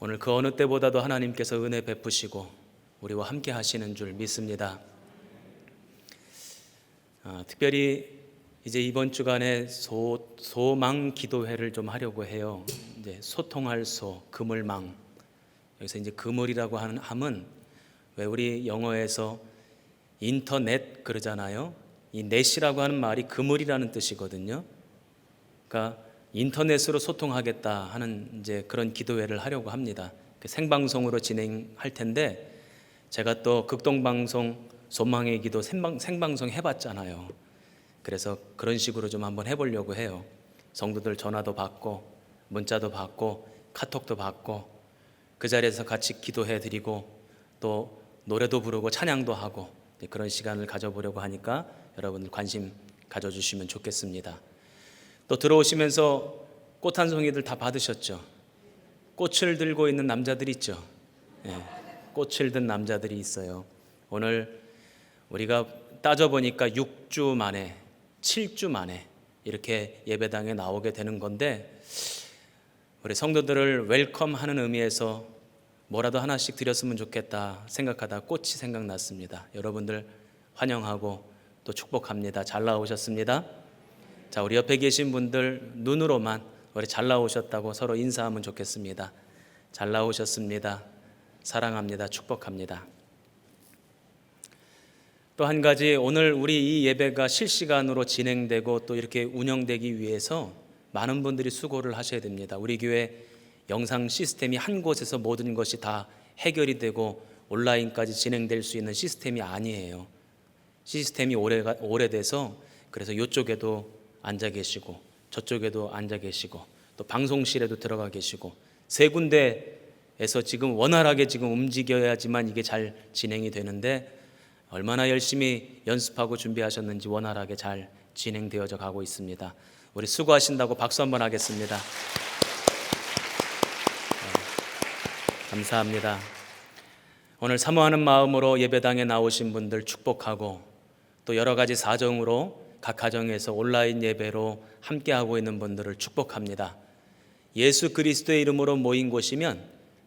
오늘 그 어느 때보다도 하나님께서 은혜 베푸시고 우리와 함께 하시는 줄 믿습니다. 특별히 이제 이번 주간에 소망 기도회를 좀 하려고 해요. 이제 소통할 소, 그물망. 여기서 이제 그물이라고 함은 왜 우리 영어에서 인터넷 그러잖아요. 이 넷이라고 하는 말이 그물이라는 뜻이거든요. 그러니까 인터넷으로 소통하겠다 하는 이제 그런 기도회를 하려고 합니다. 생방송으로 진행할 텐데 제가 또 극동방송 소망의 기도 생방송 해봤잖아요. 그래서 그런 식으로 좀 한번 해보려고 해요. 성도들 전화도 받고 문자도 받고 카톡도 받고 그 자리에서 같이 기도해드리고 또 노래도 부르고 찬양도 하고 그런 시간을 가져보려고 하니까 여러분들 관심 가져주시면 좋겠습니다. 또 들어오시면서 꽃 한 송이들 다 받으셨죠? 꽃을 들고 있는 남자들이 있죠? 네, 꽃을 든 남자들이 있어요. 오늘 우리가 따져보니까 6주 만에 7주 만에 이렇게 예배당에 나오게 되는 건데 우리 성도들을 웰컴하는 의미에서 뭐라도 하나씩 드렸으면 좋겠다 생각하다 꽃이 생각났습니다. 여러분들 환영하고 또 축복합니다. 잘 나오셨습니다. 자, 우리 옆에 계신 분들 눈으로만 우리 잘 나오셨다고 서로 인사하면 좋겠습니다. 잘 나오셨습니다. 사랑합니다. 축복합니다. 또 한 가지, 오늘 우리 이 예배가 실시간으로 진행되고 또 이렇게 운영되기 위해서 많은 분들이 수고를 하셔야 됩니다. 우리 교회 영상 시스템이 한 곳에서 모든 것이 다 해결이 되고 온라인까지 진행될 수 있는 시스템이 아니에요. 시스템이 오래돼서 그래서 이쪽에도 앉아 계시고 저쪽에도 앉아 계시고 또 방송실에도 들어가 계시고 세 군데에서 지금 원활하게 지금 움직여야지만 이게 잘 진행이 되는데 얼마나 열심히 연습하고 준비하셨는지 원활하게 잘 진행되어져 가고 있습니다. 우리 수고하신다고 박수 한번 하겠습니다. 감사합니다. 오늘 사모하는 마음으로 예배당에 나오신 분들 축복하고 또 여러 가지 사정으로 각 가정에서 온라인 예배로 함께하고 있는 분들을 축복합니다. 예수 그리스도의 이름으로 모인 곳이면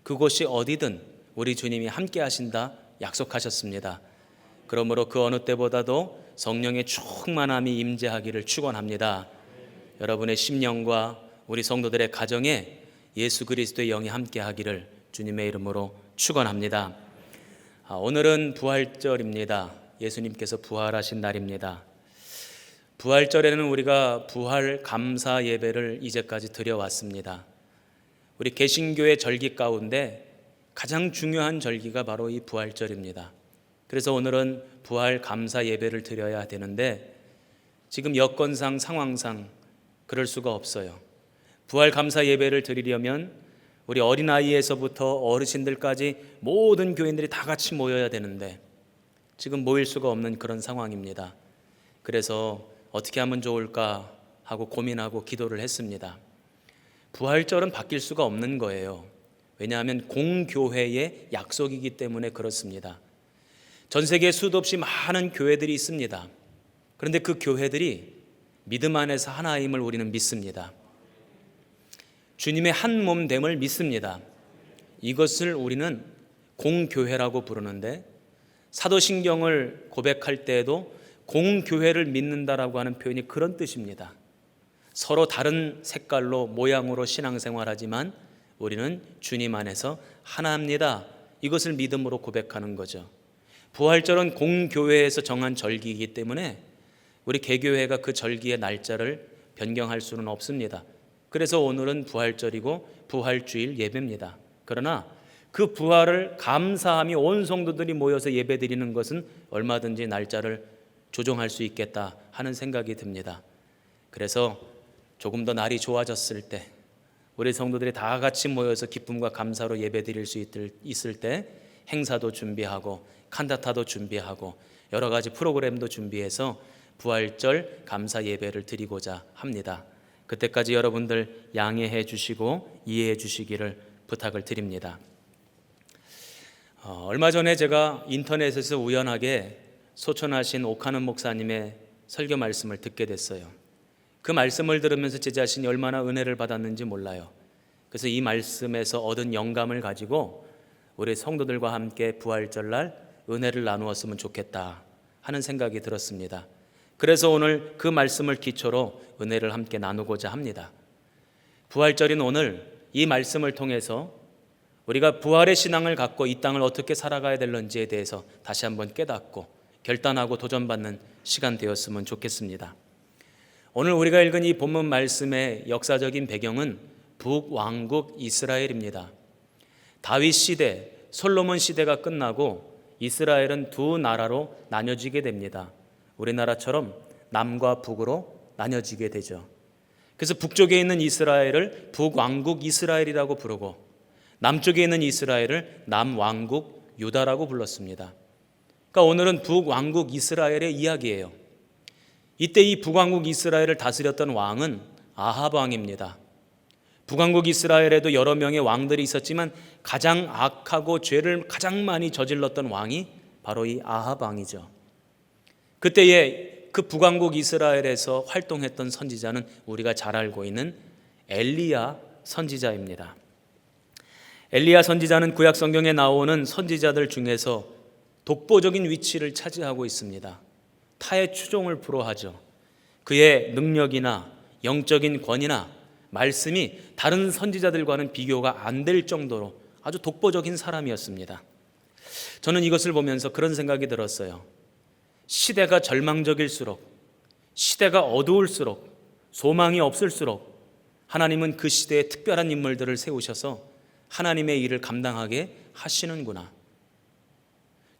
그곳이 어디든 우리 주님이 함께 하신다 약속하셨습니다. 그러므로 그 어느 때보다도 성령의 충만함이 임재하기를 축원합니다. 여러분의 심령과 우리 성도들의 가정에 예수 그리스도의 영이 함께하기를 주님의 이름으로 축원합니다. 오늘은 부활절입니다. 예수님께서 부활하신 날입니다. 부활절에는 우리가 부활 감사 예배를 이제까지 드려왔습니다. 우리 개신교의 절기 가운데 가장 중요한 절기가 바로 이 부활절입니다. 그래서 오늘은 부활 감사 예배를 드려야 되는데 지금 여건상 상황상 그럴 수가 없어요. 부활 감사 예배를 드리려면 우리 어린아이에서부터 어르신들까지 모든 교인들이 다 같이 모여야 되는데 지금 모일 수가 없는 그런 상황입니다. 그래서 어떻게 하면 좋을까 하고 고민하고 기도를 했습니다. 부활절은 바뀔 수가 없는 거예요. 왜냐하면 공교회의 약속이기 때문에 그렇습니다. 전 세계에 수도 없이 많은 교회들이 있습니다. 그런데 그 교회들이 믿음 안에서 하나임을 우리는 믿습니다. 주님의 한 몸됨을 믿습니다. 이것을 우리는 공교회라고 부르는데 사도신경을 고백할 때에도 공교회를 믿는다라고 하는 표현이 그런 뜻입니다. 서로 다른 색깔로 모양으로 신앙생활하지만 우리는 주님 안에서 하나입니다. 이것을 믿음으로 고백하는 거죠. 부활절은 공교회에서 정한 절기이기 때문에 우리 개교회가 그 절기의 날짜를 변경할 수는 없습니다. 그래서 오늘은 부활절이고 부활주일 예배입니다. 그러나 그 부활을 감사하며 온 성도들이 모여서 예배드리는 것은 얼마든지 날짜를 조정할 수 있겠다 하는 생각이 듭니다. 그래서 조금 더 날이 좋아졌을 때 우리 성도들이 다 같이 모여서 기쁨과 감사로 예배드릴 수 있을 때 행사도 준비하고 칸타타도 준비하고 여러 가지 프로그램도 준비해서 부활절 감사 예배를 드리고자 합니다. 그때까지 여러분들 양해해 주시고 이해해 주시기를 부탁을 드립니다. 얼마 전에 제가 인터넷에서 우연하게 소천하신 오카는 목사님의 설교 말씀을 듣게 됐어요. 그 말씀을 들으면서 제 자신이 얼마나 은혜를 받았는지 몰라요. 그래서 이 말씀에서 얻은 영감을 가지고 우리 성도들과 함께 부활절날 은혜를 나누었으면 좋겠다 하는 생각이 들었습니다. 그래서 오늘 그 말씀을 기초로 은혜를 함께 나누고자 합니다. 부활절인 오늘 이 말씀을 통해서 우리가 부활의 신앙을 갖고 이 땅을 어떻게 살아가야 될는지에 대해서 다시 한번 깨닫고 결단하고 도전받는 시간 되었으면 좋겠습니다. 오늘 우리가 읽은 이 본문 말씀의 역사적인 배경은 북왕국 이스라엘입니다. 다윗 시대, 솔로몬 시대가 끝나고 이스라엘은 두 나라로 나뉘어지게 됩니다. 우리나라처럼 남과 북으로 나뉘어지게 되죠. 그래서 북쪽에 있는 이스라엘을 북왕국 이스라엘이라고 부르고 남쪽에 있는 이스라엘을 남왕국 유다라고 불렀습니다. 그러니까 오늘은 북왕국 이스라엘의 이야기예요. 이때 이 북왕국 이스라엘을 다스렸던 왕은 아합 왕입니다. 북왕국 이스라엘에도 여러 명의 왕들이 있었지만 가장 악하고 죄를 가장 많이 저질렀던 왕이 바로 이 아합 왕이죠. 그때의 그 북왕국 이스라엘에서 활동했던 선지자는 우리가 잘 알고 있는 엘리야 선지자입니다. 엘리야 선지자는 구약 성경에 나오는 선지자들 중에서 독보적인 위치를 차지하고 있습니다. 타의 추종을 불허하죠. 그의 능력이나 영적인 권위나 말씀이 다른 선지자들과는 비교가 안 될 정도로 아주 독보적인 사람이었습니다. 저는 이것을 보면서 그런 생각이 들었어요. 시대가 절망적일수록, 시대가 어두울수록, 소망이 없을수록 하나님은 그 시대에 특별한 인물들을 세우셔서 하나님의 일을 감당하게 하시는구나.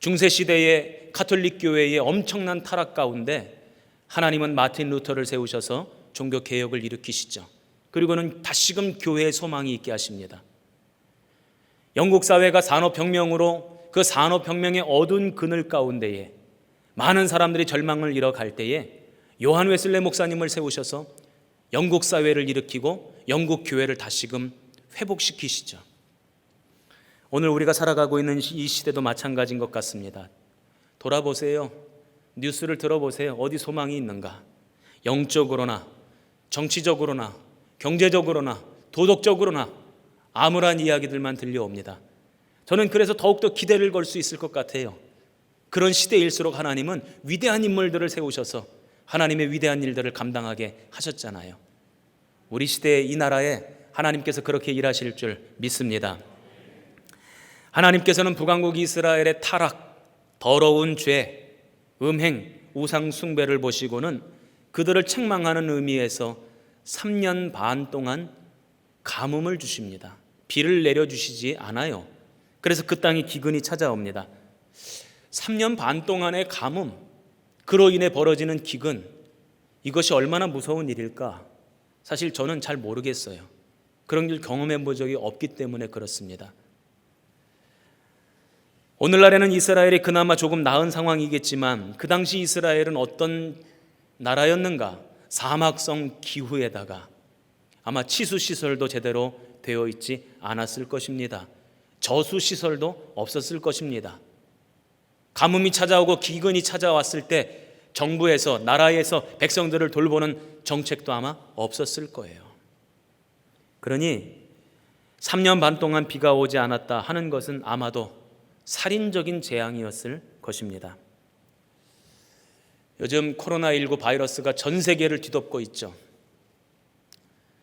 중세시대의 가톨릭 교회의 엄청난 타락 가운데 하나님은 마틴 루터를 세우셔서 종교개혁을 일으키시죠. 그리고는 다시금 교회의 소망이 있게 하십니다. 영국 사회가 산업혁명으로 그 산업혁명의 어두운 그늘 가운데에 많은 사람들이 절망을 잃어갈 때에 요한 웨슬레 목사님을 세우셔서 영국 사회를 일으키고 영국 교회를 다시금 회복시키시죠. 오늘 우리가 살아가고 있는 이 시대도 마찬가지인 것 같습니다. 돌아보세요. 뉴스를 들어보세요. 어디 소망이 있는가? 영적으로나 정치적으로나 경제적으로나 도덕적으로나 암울한 이야기들만 들려옵니다. 저는 그래서 더욱더 기대를 걸 수 있을 것 같아요. 그런 시대일수록 하나님은 위대한 인물들을 세우셔서 하나님의 위대한 일들을 감당하게 하셨잖아요. 우리 시대의 이 나라에 하나님께서 그렇게 일하실 줄 믿습니다. 하나님께서는 북왕국 이스라엘의 타락, 더러운 죄, 음행, 우상 숭배를 보시고는 그들을 책망하는 의미에서 3년 반 동안 가뭄을 주십니다. 비를 내려주시지 않아요. 그래서 그 땅이 기근이 찾아옵니다. 3년 반 동안의 가뭄, 그로 인해 벌어지는 기근, 이것이 얼마나 무서운 일일까? 사실 저는 잘 모르겠어요. 그런 일 경험해 본 적이 없기 때문에 그렇습니다. 오늘날에는 이스라엘이 그나마 조금 나은 상황이겠지만 그 당시 이스라엘은 어떤 나라였는가? 사막성 기후에다가 아마 치수시설도 제대로 되어 있지 않았을 것입니다. 저수시설도 없었을 것입니다. 가뭄이 찾아오고 기근이 찾아왔을 때 정부에서, 나라에서 백성들을 돌보는 정책도 아마 없었을 거예요. 그러니 3년 반 동안 비가 오지 않았다 하는 것은 아마도 살인적인 재앙이었을 것입니다. 요즘 코로나19 바이러스가 전 세계를 뒤덮고 있죠.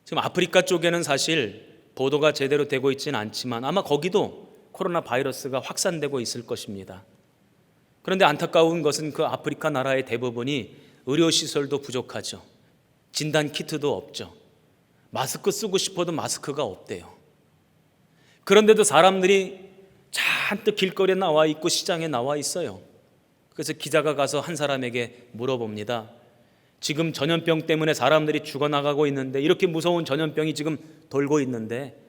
지금 아프리카 쪽에는 사실 보도가 제대로 되고 있지는 않지만 아마 거기도 코로나 바이러스가 확산되고 있을 것입니다. 그런데 안타까운 것은 그 아프리카 나라의 대부분이 의료시설도 부족하죠. 진단키트도 없죠. 마스크 쓰고 싶어도 마스크가 없대요. 그런데도 사람들이 잔뜩 길거리에 나와 있고 시장에 나와 있어요. 그래서 기자가 가서 한 사람에게 물어봅니다. 지금 전염병 때문에 사람들이 죽어나가고 있는데, 이렇게 무서운 전염병이 지금 돌고 있는데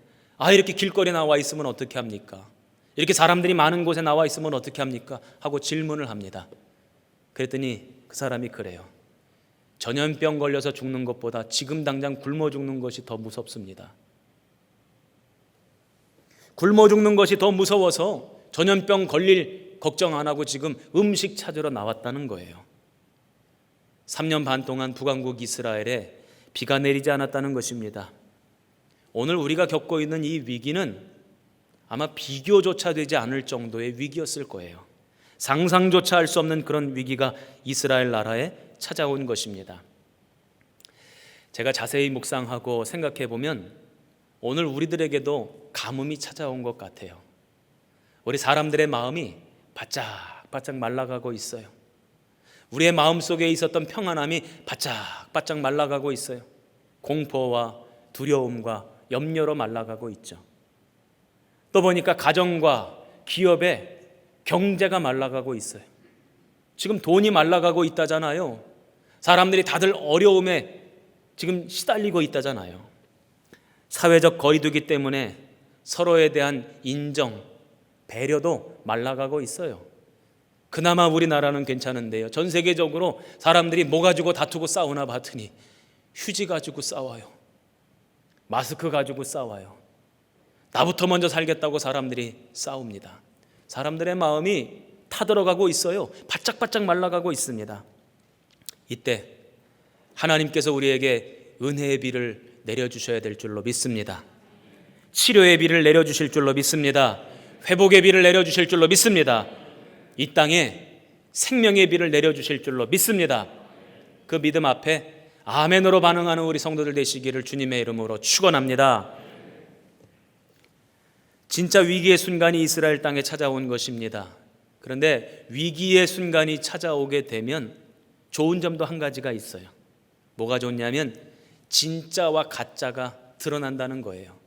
이렇게 길거리에 나와 있으면 어떻게 합니까? 이렇게 사람들이 많은 곳에 나와 있으면 어떻게 합니까? 하고 질문을 합니다. 그랬더니 그 사람이 그래요. 전염병 걸려서 죽는 것보다 지금 당장 굶어 죽는 것이 더 무섭습니다. 굶어 죽는 것이 더 무서워서 전염병 걸릴 걱정 안 하고 지금 음식 찾으러 나왔다는 거예요. 3년 반 동안 북왕국 이스라엘에 비가 내리지 않았다는 것입니다. 오늘 우리가 겪고 있는 이 위기는 아마 비교조차 되지 않을 정도의 위기였을 거예요. 상상조차 할 수 없는 그런 위기가 이스라엘 나라에 찾아온 것입니다. 제가 자세히 묵상하고 생각해 보면 오늘 우리들에게도 가뭄이 찾아온 것 같아요. 우리 사람들의 마음이 바짝바짝 말라가고 있어요. 우리의 마음속에 있었던 평안함이 바짝바짝 말라가고 있어요. 공포와 두려움과 염려로 말라가고 있죠. 또 보니까 가정과 기업의 경제가 말라가고 있어요. 지금 돈이 말라가고 있다잖아요. 사람들이 다들 어려움에 지금 시달리고 있다잖아요. 사회적 거리두기 때문에 서로에 대한 인정, 배려도 말라가고 있어요. 그나마 우리나라는 괜찮은데요. 전 세계적으로 사람들이 뭐 가지고 다투고 싸우나 봤더니 휴지 가지고 싸워요. 마스크 가지고 싸워요. 나부터 먼저 살겠다고 사람들이 싸웁니다. 사람들의 마음이 타들어가고 있어요. 바짝바짝 말라가고 있습니다. 이때 하나님께서 우리에게 은혜의 비를 내려주셔야 될 줄로 믿습니다. 치료의 비를 내려주실 줄로 믿습니다. 회복의 비를 내려주실 줄로 믿습니다. 이 땅에 생명의 비를 내려주실 줄로 믿습니다. 그 믿음 앞에 아멘으로 반응하는 우리 성도들 되시기를 주님의 이름으로 축원합니다. 진짜 위기의 순간이 이스라엘 땅에 찾아온 것입니다. 그런데 위기의 순간이 찾아오게 되면 좋은 점도 한 가지가 있어요. 뭐가 좋냐면 진짜와 가짜가 드러난다는 거예요.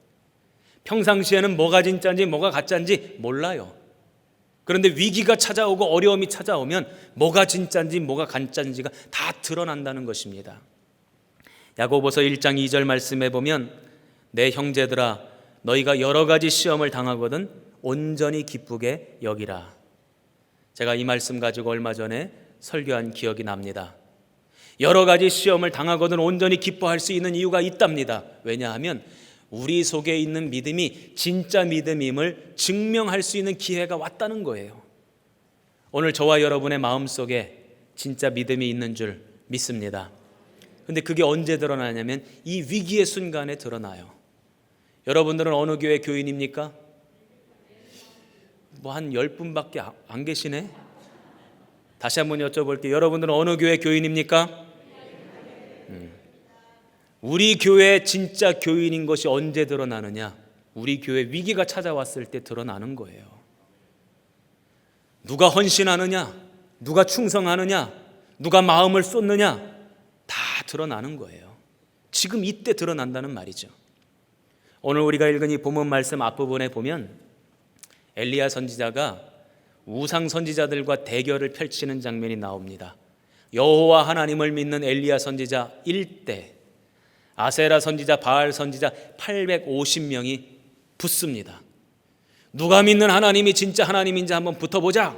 평상시에는 뭐가 진짜인지 뭐가 가짜인지 몰라요. 그런데 위기가 찾아오고 어려움이 찾아오면 뭐가 진짜인지 뭐가 가짜인지가 다 드러난다는 것입니다. 야고보서 1장 2절 말씀에 보면 내 형제들아 너희가 여러 가지 시험을 당하거든 온전히 기쁘게 여기라. 제가 이 말씀 가지고 얼마 전에 설교한 기억이 납니다. 여러 가지 시험을 당하거든 온전히 기뻐할 수 있는 이유가 있답니다. 왜냐하면 우리 속에 있는 믿음이 진짜 믿음임을 증명할 수 있는 기회가 왔다는 거예요. 오늘 저와 여러분의 마음속에 진짜 믿음이 있는 줄 믿습니다. 그런데 그게 언제 드러나냐면 이 위기의 순간에 드러나요. 여러분들은 어느 교회 교인입니까? 뭐 한 10분밖에 안 계시네? 다시 한번 여쭤볼게요. 여러분들은 어느 교회 교인입니까? 우리 교회 진짜 교인인 것이 언제 드러나느냐? 우리 교회 위기가 찾아왔을 때 드러나는 거예요. 누가 헌신하느냐? 누가 충성하느냐? 누가 마음을 쏟느냐? 다 드러나는 거예요. 지금 이때 드러난다는 말이죠. 오늘 우리가 읽은 이 본문 말씀 앞부분에 보면 엘리야 선지자가 우상 선지자들과 대결을 펼치는 장면이 나옵니다. 여호와 하나님을 믿는 엘리야 선지자 1대 아세라 선지자, 바알 선지자 850명이 붙습니다. 누가 믿는 하나님이 진짜 하나님인지 한번 붙어보자.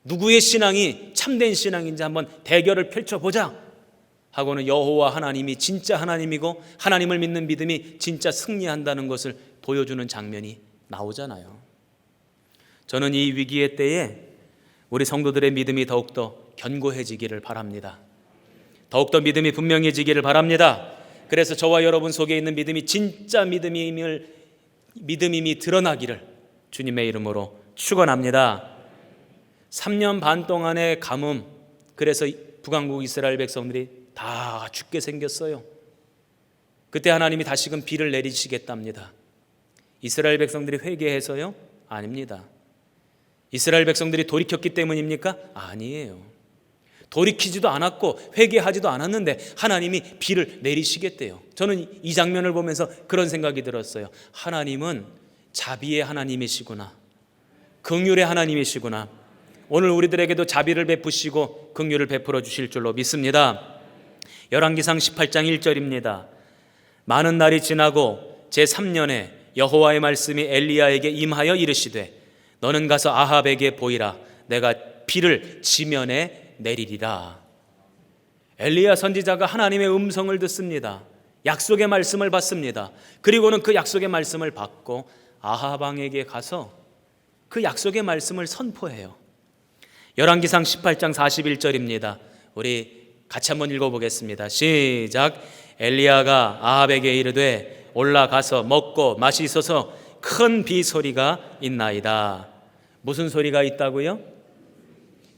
누구의 신앙이 참된 신앙인지 한번 대결을 펼쳐보자 하고는 여호와 하나님이 진짜 하나님이고 하나님을 믿는 믿음이 진짜 승리한다는 것을 보여주는 장면이 나오잖아요. 저는 이 위기의 때에 우리 성도들의 믿음이 더욱더 견고해지기를 바랍니다. 더욱더 믿음이 분명해지기를 바랍니다. 그래서 저와 여러분 속에 있는 믿음이 진짜 믿음임이 드러나기를 주님의 이름으로 축원합니다. 3년 반 동안의 가뭄, 그래서 북왕국 이스라엘 백성들이 다 죽게 생겼어요. 그때 하나님이 다시금 비를 내리시겠답니다. 이스라엘 백성들이 회개해서요? 아닙니다. 이스라엘 백성들이 돌이켰기 때문입니까? 아니에요. 돌이키지도 않았고 회개하지도 않았는데 하나님이 비를 내리시겠대요. 저는 이 장면을 보면서 그런 생각이 들었어요. 하나님은 자비의 하나님이시구나. 긍휼의 하나님이시구나. 오늘 우리들에게도 자비를 베푸시고 긍휼을 베풀어 주실 줄로 믿습니다. 열왕기상 18장 1절입니다. 많은 날이 지나고 제3년에 여호와의 말씀이 엘리야에게 임하여 이르시되 너는 가서 아합에게 보이라. 내가 비를 지면에 내리리라. 엘리야 선지자가 하나님의 음성을 듣습니다. 약속의 말씀을 받습니다. 그리고는 그 약속의 말씀을 받고 아합 왕에게 가서 그 약속의 말씀을 선포해요. 열왕기상 18장 41절입니다. 우리 같이 한번 읽어보겠습니다. 시작. 엘리야가 아합에게 이르되 올라가서 먹고 마시소서. 큰 비소리가 있나이다. 무슨 소리가 있다고요?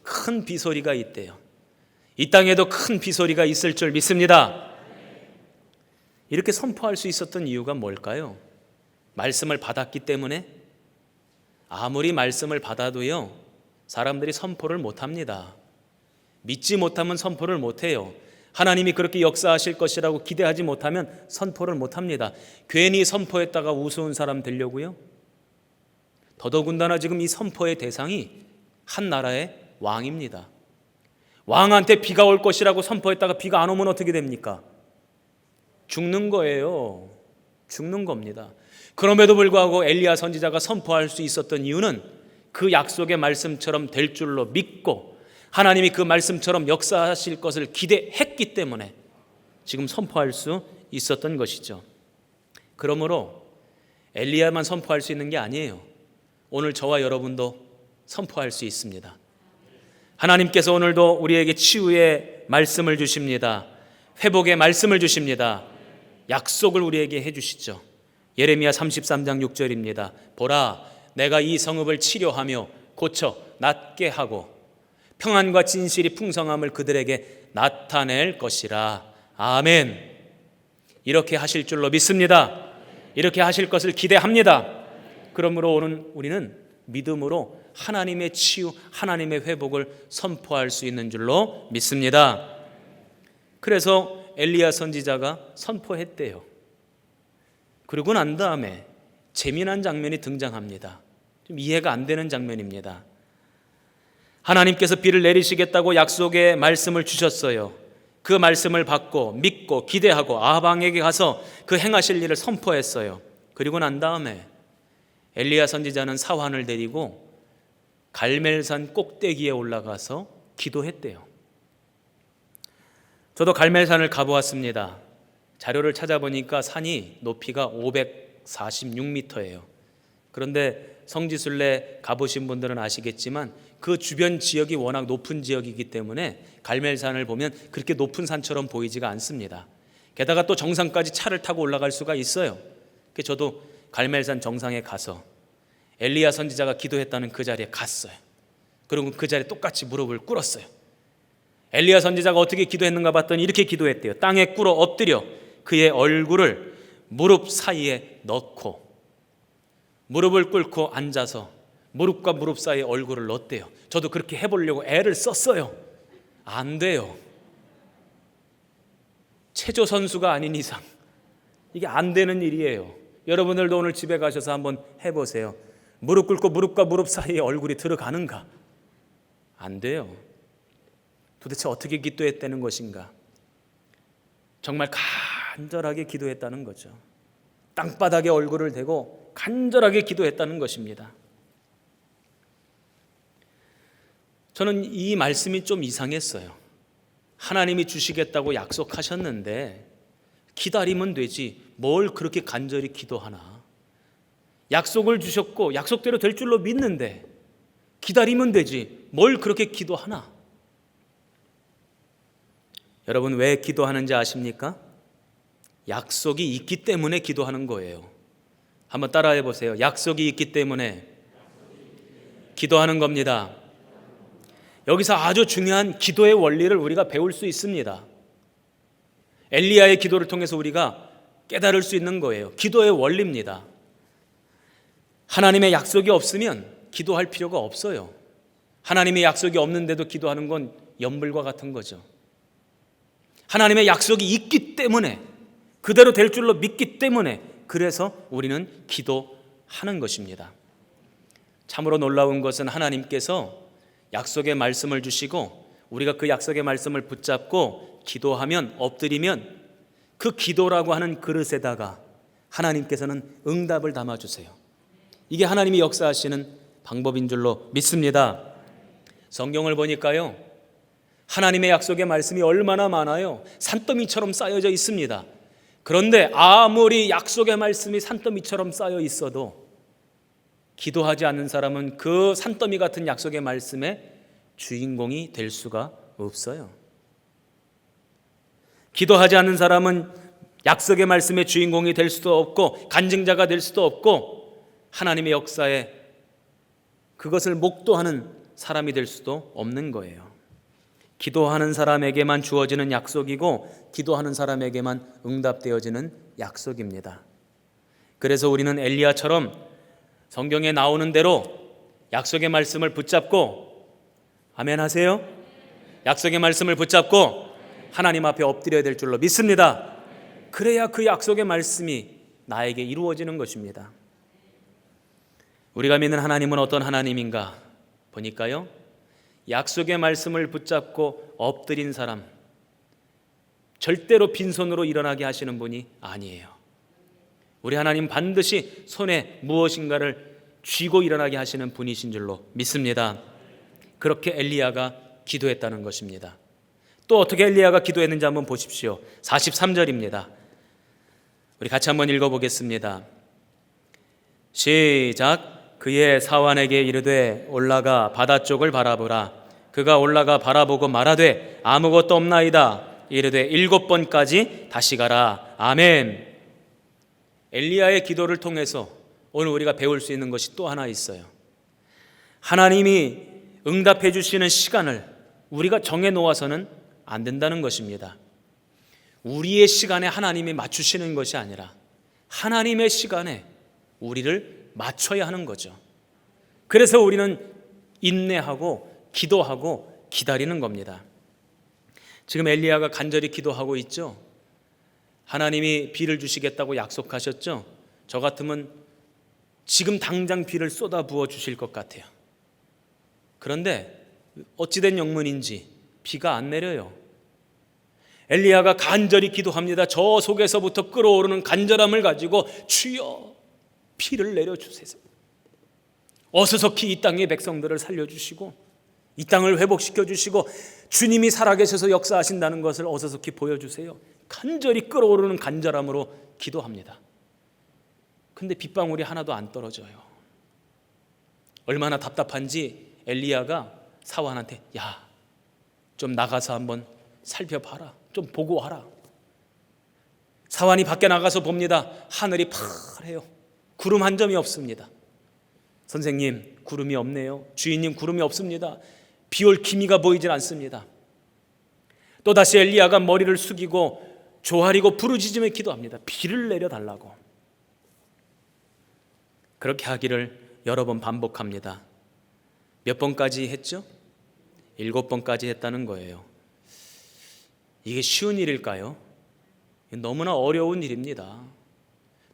큰 비소리가 있대요. 이 땅에도 큰 비소리가 있을 줄 믿습니다. 이렇게 선포할 수 있었던 이유가 뭘까요? 말씀을 받았기 때문에? 아무리 말씀을 받아도요, 사람들이 선포를 못합니다. 믿지 못하면 선포를 못해요. 하나님이 그렇게 역사하실 것이라고 기대하지 못하면 선포를 못합니다. 괜히 선포했다가 우스운 사람 되려고요? 더더군다나 지금 이 선포의 대상이 한 나라의 왕입니다. 왕한테 비가 올 것이라고 선포했다가 비가 안 오면 어떻게 됩니까? 죽는 거예요. 죽는 겁니다. 그럼에도 불구하고 엘리야 선지자가 선포할 수 있었던 이유는 그 약속의 말씀처럼 될 줄로 믿고 하나님이 그 말씀처럼 역사하실 것을 기대했기 때문에 지금 선포할 수 있었던 것이죠. 그러므로 엘리야만 선포할 수 있는 게 아니에요. 오늘 저와 여러분도 선포할 수 있습니다. 하나님께서 오늘도 우리에게 치유의 말씀을 주십니다. 회복의 말씀을 주십니다. 약속을 우리에게 해주시죠. 예레미야 33장 6절입니다. 보라, 내가 이 성읍을 치료하며 고쳐 낫게 하고 평안과 진실이 풍성함을 그들에게 나타낼 것이라. 아멘. 이렇게 하실 줄로 믿습니다. 이렇게 하실 것을 기대합니다. 그러므로 오늘 우리는 믿음으로 하나님의 치유, 하나님의 회복을 선포할 수 있는 줄로 믿습니다. 그래서 엘리야 선지자가 선포했대요. 그러고 난 다음에 재미난 장면이 등장합니다. 좀 이해가 안 되는 장면입니다. 하나님께서 비를 내리시겠다고 약속의 말씀을 주셨어요. 그 말씀을 받고 믿고 기대하고 아방에게 가서 그 행하실 일을 선포했어요. 그리고 난 다음에 엘리야 선지자는 사환을 데리고 갈멜산 꼭대기에 올라가서 기도했대요. 저도 갈멜산을 가보았습니다. 자료를 찾아보니까 산이 높이가 546m예요. 그런데 성지순례 가보신 분들은 아시겠지만 그 주변 지역이 워낙 높은 지역이기 때문에 갈멜산을 보면 그렇게 높은 산처럼 보이지가 않습니다. 게다가 또 정상까지 차를 타고 올라갈 수가 있어요. 그래서 저도 갈멜산 정상에 가서 엘리야 선지자가 기도했다는 그 자리에 갔어요. 그리고 그 자리에 똑같이 무릎을 꿇었어요. 엘리야 선지자가 어떻게 기도했는가 봤더니 이렇게 기도했대요. 땅에 꿇어 엎드려 그의 얼굴을 무릎 사이에 넣고 무릎을 꿇고 앉아서 무릎과 무릎 사이에 얼굴을 넣었대요. 저도 그렇게 해보려고 애를 썼어요. 안 돼요. 체조 선수가 아닌 이상 이게 안 되는 일이에요. 여러분들도 오늘 집에 가셔서 한번 해보세요. 무릎 꿇고 무릎과 무릎 사이에 얼굴이 들어가는가? 안 돼요. 도대체 어떻게 기도했다는 것인가? 정말 간절하게 기도했다는 거죠. 땅바닥에 얼굴을 대고 간절하게 기도했다는 것입니다. 저는 이 말씀이 좀 이상했어요. 하나님이 주시겠다고 약속하셨는데 기다리면 되지 뭘 그렇게 간절히 기도하나? 약속을 주셨고 약속대로 될 줄로 믿는데 기다리면 되지 뭘 그렇게 기도하나? 여러분 왜 기도하는지 아십니까? 약속이 있기 때문에 기도하는 거예요. 한번 따라해 보세요. 약속이 있기 때문에 기도하는 겁니다. 여기서 아주 중요한 기도의 원리를 우리가 배울 수 있습니다. 엘리야의 기도를 통해서 우리가 깨달을 수 있는 거예요. 기도의 원리입니다. 하나님의 약속이 없으면 기도할 필요가 없어요. 하나님의 약속이 없는데도 기도하는 건 연불과 같은 거죠. 하나님의 약속이 있기 때문에 그대로 될 줄로 믿기 때문에 그래서 우리는 기도하는 것입니다. 참으로 놀라운 것은 하나님께서 약속의 말씀을 주시고 우리가 그 약속의 말씀을 붙잡고 기도하면 엎드리면 그 기도라고 하는 그릇에다가 하나님께서는 응답을 담아주세요. 이게 하나님이 역사하시는 방법인 줄로 믿습니다. 성경을 보니까요 하나님의 약속의 말씀이 얼마나 많아요. 산더미처럼 쌓여져 있습니다. 그런데 아무리 약속의 말씀이 산더미처럼 쌓여 있어도 기도하지 않는 사람은 그 산더미 같은 약속의 말씀의 주인공이 될 수가 없어요. 기도하지 않는 사람은 약속의 말씀의 주인공이 될 수도 없고 간증자가 될 수도 없고 하나님의 역사에 그것을 목도하는 사람이 될 수도 없는 거예요. 기도하는 사람에게만 주어지는 약속이고 기도하는 사람에게만 응답되어지는 약속입니다. 그래서 우리는 엘리야처럼 성경에 나오는 대로 약속의 말씀을 붙잡고, 아멘 하세요? 약속의 말씀을 붙잡고 하나님 앞에 엎드려야 될 줄로 믿습니다. 그래야 그 약속의 말씀이 나에게 이루어지는 것입니다. 우리가 믿는 하나님은 어떤 하나님인가 보니까요, 약속의 말씀을 붙잡고 엎드린 사람, 절대로 빈손으로 일어나게 하시는 분이 아니에요. 우리 하나님 반드시 손에 무엇인가를 쥐고 일어나게 하시는 분이신 줄로 믿습니다. 그렇게 엘리야가 기도했다는 것입니다. 또 어떻게 엘리야가 기도했는지 한번 보십시오. 43절입니다. 우리 같이 한번 읽어보겠습니다. 시작. 그의 사환에게 이르되 올라가 바다 쪽을 바라보라. 그가 올라가 바라보고 말하되 아무것도 없나이다. 이르되 7번까지 다시 가라. 아멘. 엘리야의 기도를 통해서 오늘 우리가 배울 수 있는 것이 또 하나 있어요. 하나님이 응답해 주시는 시간을 우리가 정해 놓아서는 안 된다는 것입니다. 우리의 시간에 하나님이 맞추시는 것이 아니라 하나님의 시간에 우리를 맞춰야 하는 거죠. 그래서 우리는 인내하고 기도하고 기다리는 겁니다. 지금 엘리야가 간절히 기도하고 있죠. 하나님이 비를 주시겠다고 약속하셨죠. 저 같으면 지금 당장 비를 쏟아 부어 주실 것 같아요. 그런데 어찌된 영문인지 비가 안 내려요. 엘리야가 간절히 기도합니다. 저 속에서부터 끓어오르는 간절함을 가지고 주여 비를 내려주세요. 어수석히 이 땅의 백성들을 살려주시고 이 땅을 회복시켜 주시고 주님이 살아계셔서 역사하신다는 것을 어수석히 보여주세요. 간절히 끓어오르는 간절함으로 기도합니다. 근데 빗방울이 하나도 안 떨어져요. 얼마나 답답한지 엘리야가 사환한테 야, 좀 나가서 한번 살펴봐라. 좀 보고 와라. 사환이 밖에 나가서 봅니다. 하늘이 파래요. 구름 한 점이 없습니다. 선생님, 구름이 없네요. 주인님, 구름이 없습니다. 비올 기미가 보이질 않습니다. 또다시 엘리야가 머리를 숙이고 조아리고 부르짖으며 기도합니다. 비를 내려달라고. 그렇게 하기를 여러 번 반복합니다. 몇 번까지 했죠? 7번까지 했다는 거예요. 이게 쉬운 일일까요? 너무나 어려운 일입니다.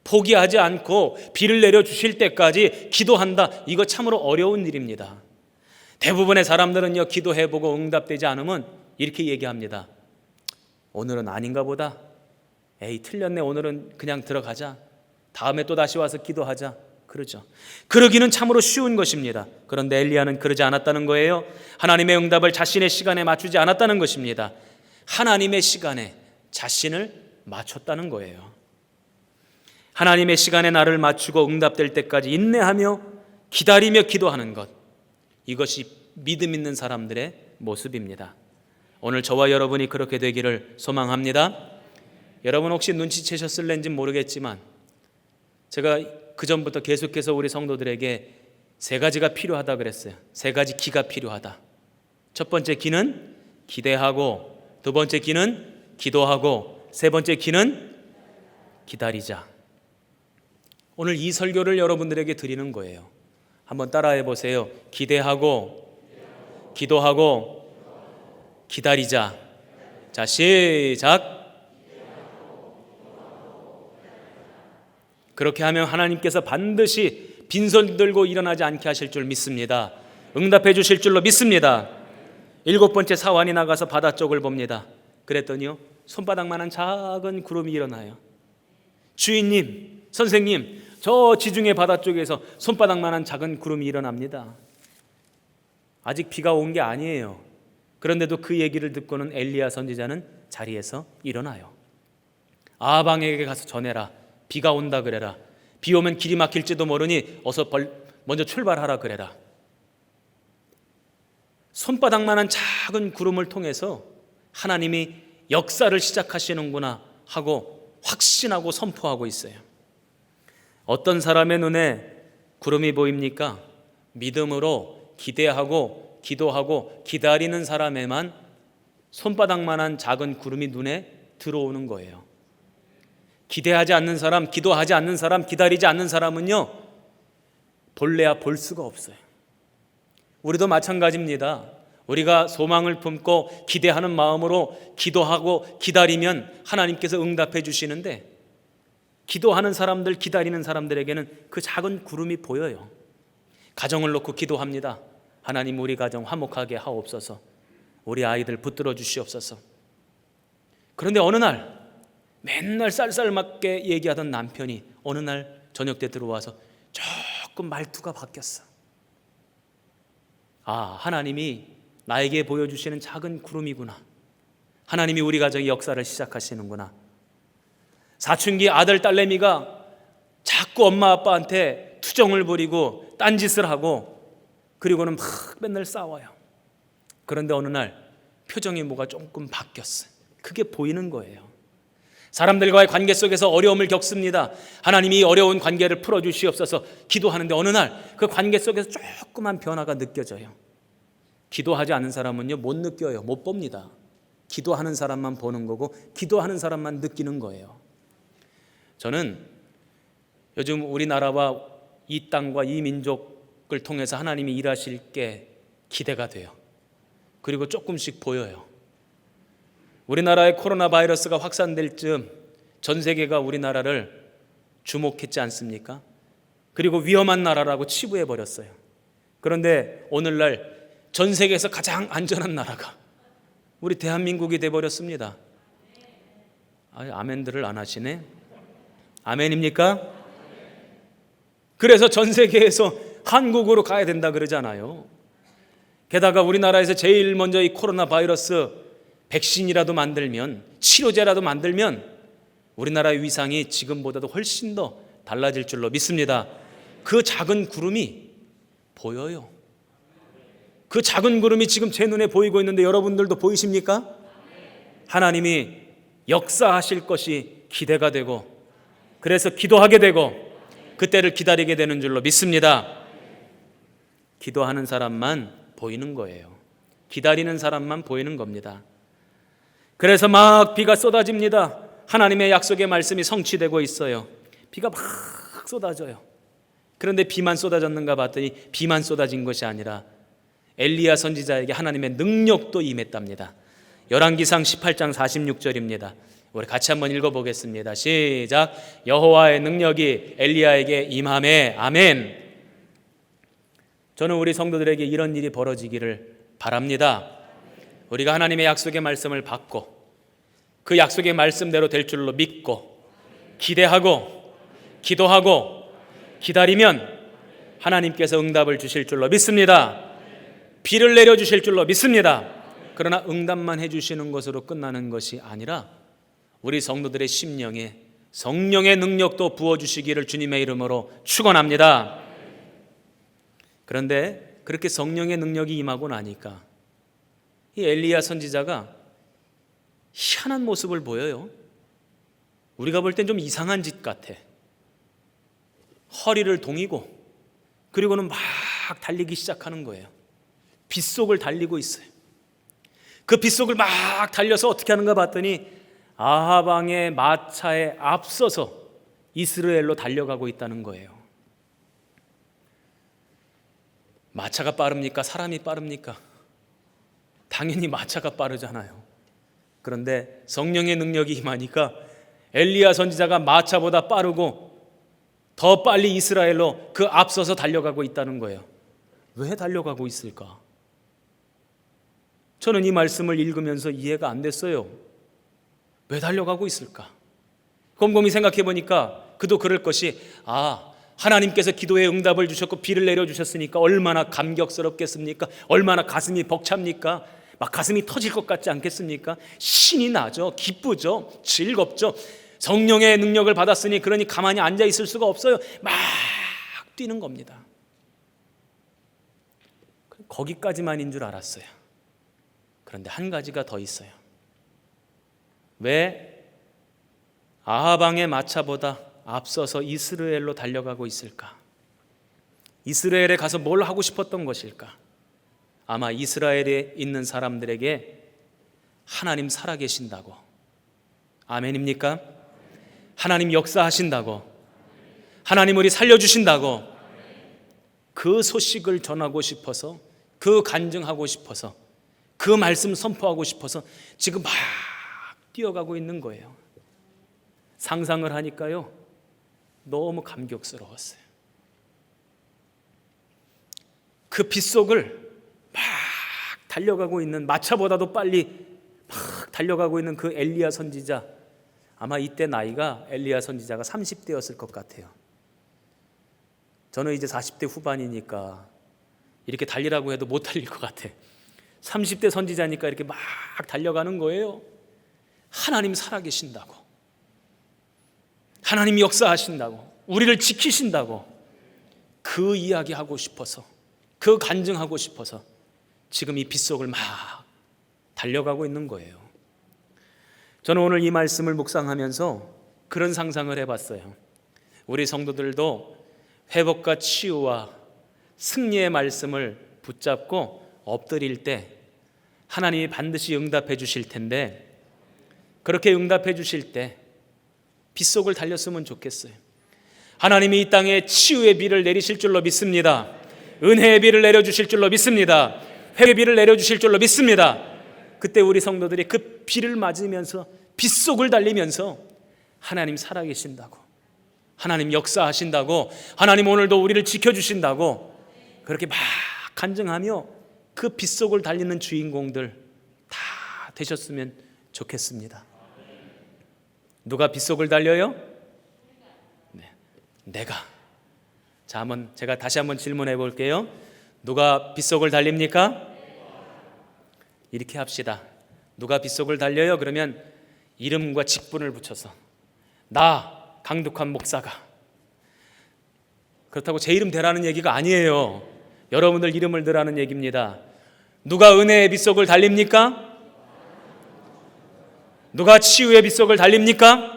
포기하지 않고 비를 내려주실 때까지 기도한다. 이거 참으로 어려운 일입니다. 대부분의 사람들은요, 기도해보고 응답되지 않으면 이렇게 얘기합니다. 오늘은 아닌가 보다. 에이, 틀렸네. 오늘은 그냥 들어가자. 다음에 또 다시 와서 기도하자. 그러죠. 그러기는 참으로 쉬운 것입니다. 그런데 엘리야는 그러지 않았다는 거예요. 하나님의 응답을 자신의 시간에 맞추지 않았다는 것입니다. 하나님의 시간에 자신을 맞췄다는 거예요. 하나님의 시간에 나를 맞추고 응답될 때까지 인내하며 기다리며 기도하는 것, 이것이 믿음 있는 사람들의 모습입니다. 오늘 저와 여러분이 그렇게 되기를 소망합니다. 여러분 혹시 눈치채셨을는지 모르겠지만 제가 그전부터 계속해서 우리 성도들에게 3가지가 필요하다 그랬어요. 3가지 기가 필요하다. 첫 번째 기는 기대하고, 두 번째 기는 기도하고, 세 번째 기는 기다리자. 오늘 이 설교를 여러분들에게 드리는 거예요. 한번 따라해 보세요. 기대하고, 기도하고, 기다리자. 자, 시작. 그렇게 하면 하나님께서 반드시 빈손 들고 일어나지 않게 하실 줄 믿습니다. 응답해 주실 줄로 믿습니다. 7번째 사환이 나가서 바다 쪽을 봅니다. 그랬더니요, 손바닥만한 작은 구름이 일어나요. 주인님, 선생님, 저 지중해 바다 쪽에서 손바닥만한 작은 구름이 일어납니다. 아직 비가 온 게 아니에요. 그런데도 그 얘기를 듣고는 엘리야 선지자는 자리에서 일어나요. 아방에게 가서 전해라. 비가 온다 그래라. 비 오면 길이 막힐지도 모르니 어서 먼저 출발하라 그래라. 손바닥만한 작은 구름을 통해서 하나님이 역사를 시작하시는구나 하고 확신하고 선포하고 있어요. 어떤 사람의 눈에 구름이 보입니까? 믿음으로 기대하고 기도하고 기다리는 사람에만 손바닥만한 작은 구름이 눈에 들어오는 거예요. 기대하지 않는 사람, 기도하지 않는 사람, 기다리지 않는 사람은요, 볼래야 볼 수가 없어요. 우리도 마찬가지입니다. 우리가 소망을 품고 기대하는 마음으로 기도하고 기다리면 하나님께서 응답해 주시는데, 기도하는 사람들, 기다리는 사람들에게는 그 작은 구름이 보여요. 가정을 놓고 기도합니다. 하나님, 우리 가정 화목하게 하옵소서. 우리 아이들 붙들어 주시옵소서. 그런데 어느 날 맨날 쌀쌀맞게 얘기하던 남편이 어느 날 저녁 때 들어와서 조금 말투가 바뀌었어. 아, 하나님이 나에게 보여주시는 작은 구름이구나. 하나님이 우리 가정의 역사를 시작하시는구나. 사춘기 아들 딸내미가 자꾸 엄마 아빠한테 투정을 부리고 딴짓을 하고 그리고는 막 맨날 싸워요. 그런데 어느 날 표정이 뭐가 조금 바뀌었어요. 그게 보이는 거예요. 사람들과의 관계 속에서 어려움을 겪습니다. 하나님이 어려운 관계를 풀어주시옵소서 기도하는데 어느 날 그 관계 속에서 조그만 변화가 느껴져요. 기도하지 않은 사람은요, 못 느껴요. 못 봅니다. 기도하는 사람만 보는 거고 기도하는 사람만 느끼는 거예요. 저는 요즘 우리나라와 이 땅과 이 민족을 통해서 하나님이 일하실 게 기대가 돼요. 그리고 조금씩 보여요. 우리나라의 코로나 바이러스가 확산될 즈음 전 세계가 우리나라를 주목했지 않습니까? 그리고 위험한 나라라고 치부해 버렸어요. 그런데 오늘날 전 세계에서 가장 안전한 나라가 우리 대한민국이 돼 버렸습니다. 아멘들을 안 하시네. 아멘입니까? 그래서 전 세계에서 한국으로 가야 된다 그러잖아요. 게다가 우리나라에서 제일 먼저 이 코로나 바이러스 백신이라도 만들면, 치료제라도 만들면 우리나라의 위상이 지금보다도 훨씬 더 달라질 줄로 믿습니다. 그 작은 구름이 보여요. 그 작은 구름이 지금 제 눈에 보이고 있는데 여러분들도 보이십니까? 하나님이 역사하실 것이 기대가 되고, 그래서 기도하게 되고 그때를 기다리게 되는 줄로 믿습니다. 기도하는 사람만 보이는 거예요. 기다리는 사람만 보이는 겁니다. 그래서 막 비가 쏟아집니다. 하나님의 약속의 말씀이 성취되고 있어요. 비가 막 쏟아져요. 그런데 비만 쏟아졌는가 봤더니 비만 쏟아진 것이 아니라 엘리야 선지자에게 하나님의 능력도 임했답니다. 열왕기상 18장 46절입니다. 우리 같이 한번 읽어보겠습니다. 시작. 여호와의 능력이 엘리야에게 임하매. 아멘. 저는 우리 성도들에게 이런 일이 벌어지기를 바랍니다. 우리가 하나님의 약속의 말씀을 받고 그 약속의 말씀대로 될 줄로 믿고 기대하고 기도하고 기다리면 하나님께서 응답을 주실 줄로 믿습니다. 비를 내려주실 줄로 믿습니다. 그러나 응답만 해주시는 것으로 끝나는 것이 아니라 우리 성도들의 심령에 성령의 능력도 부어주시기를 주님의 이름으로 축원합니다. 그런데 그렇게 성령의 능력이 임하고 나니까 이 엘리야 선지자가 희한한 모습을 보여요. 우리가 볼 땐 좀 이상한 짓 같아. 허리를 동이고 그리고는 막 달리기 시작하는 거예요. 빗속을 달리고 있어요. 그 빗속을 막 달려서 어떻게 하는가 봤더니 아합 왕의 마차에 앞서서 이스라엘로 달려가고 있다는 거예요. 마차가 빠릅니까? 사람이 빠릅니까? 당연히 마차가 빠르잖아요. 그런데 성령의 능력이 임하니까 엘리야 선지자가 마차보다 빠르고 더 빨리 이스라엘로 그 앞서서 달려가고 있다는 거예요. 왜 달려가고 있을까? 저는 이 말씀을 읽으면서 이해가 안 됐어요. 왜 달려가고 있을까? 곰곰이 생각해 보니까 그도 그럴 것이 하나님께서 기도에 응답을 주셨고 비를 내려주셨으니까 얼마나 감격스럽겠습니까? 얼마나 가슴이 벅찹니까? 막 가슴이 터질 것 같지 않겠습니까? 신이 나죠. 기쁘죠. 즐겁죠. 성령의 능력을 받았으니 그러니 가만히 앉아 있을 수가 없어요. 막 뛰는 겁니다. 거기까지만인 줄 알았어요. 그런데 한 가지가 더 있어요. 왜 아합 왕의 마차보다 앞서서 이스라엘로 달려가고 있을까? 이스라엘에 가서 뭘 하고 싶었던 것일까? 아마 이스라엘에 있는 사람들에게 하나님 살아계신다고, 아멘입니까? 하나님 역사하신다고, 하나님 우리 살려주신다고, 그 소식을 전하고 싶어서, 그 간증하고 싶어서, 그 말씀 선포하고 싶어서 지금 막 뛰어가고 있는 거예요. 상상을 하니까요, 너무 감격스러웠어요. 그 빗속을 막 달려가고 있는, 마차보다도 빨리 막 달려가고 있는 그 엘리야 선지자, 아마 이때 나이가 엘리야 선지자가 30대였을 것 같아요. 저는 이제 40대 후반이니까 이렇게 달리라고 해도 못 달릴 것 같아. 30대 선지자니까 이렇게 막 달려가는 거예요. 하나님 살아계신다고, 하나님 역사하신다고, 우리를 지키신다고, 그 이야기하고 싶어서, 그 간증하고 싶어서 지금 이 빗속을 막 달려가고 있는 거예요. 저는 오늘 이 말씀을 묵상하면서 그런 상상을 해봤어요. 우리 성도들도 회복과 치유와 승리의 말씀을 붙잡고 엎드릴 때 하나님이 반드시 응답해 주실 텐데, 그렇게 응답해 주실 때 빗속을 달렸으면 좋겠어요. 하나님이 이 땅에 치유의 비를 내리실 줄로 믿습니다. 은혜의 비를 내려주실 줄로 믿습니다. 회개의 비를 내려주실 줄로 믿습니다. 그때 우리 성도들이 그 비를 맞으면서 빗속을 달리면서 하나님 살아계신다고, 하나님 역사하신다고, 하나님 오늘도 우리를 지켜주신다고 그렇게 막 간증하며 그 빗속을 달리는 주인공들 다 되셨으면 좋겠습니다. 누가 빗속을 달려요? 네, 내가. 자, 제가 다시 한번 질문해 볼게요. 누가 빗속을 달립니까? 이렇게 합시다. 누가 빗속을 달려요? 그러면 이름과 직분을 붙여서, 나 강득환 목사가. 그렇다고 제 이름 대라는 얘기가 아니에요. 여러분들 이름을 대라는 얘기입니다. 누가 은혜의 빗속을 달립니까? 누가 치유의 빗속을 달립니까?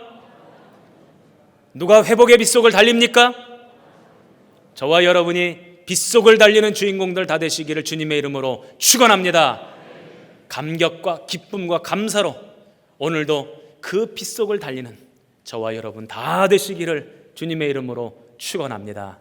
누가 회복의 빗속을 달립니까? 저와 여러분이 빗속을 달리는 주인공들 다 되시기를 주님의 이름으로 축원합니다. 감격과 기쁨과 감사로 오늘도 그 빗속을 달리는 저와 여러분 다 되시기를 주님의 이름으로 축원합니다.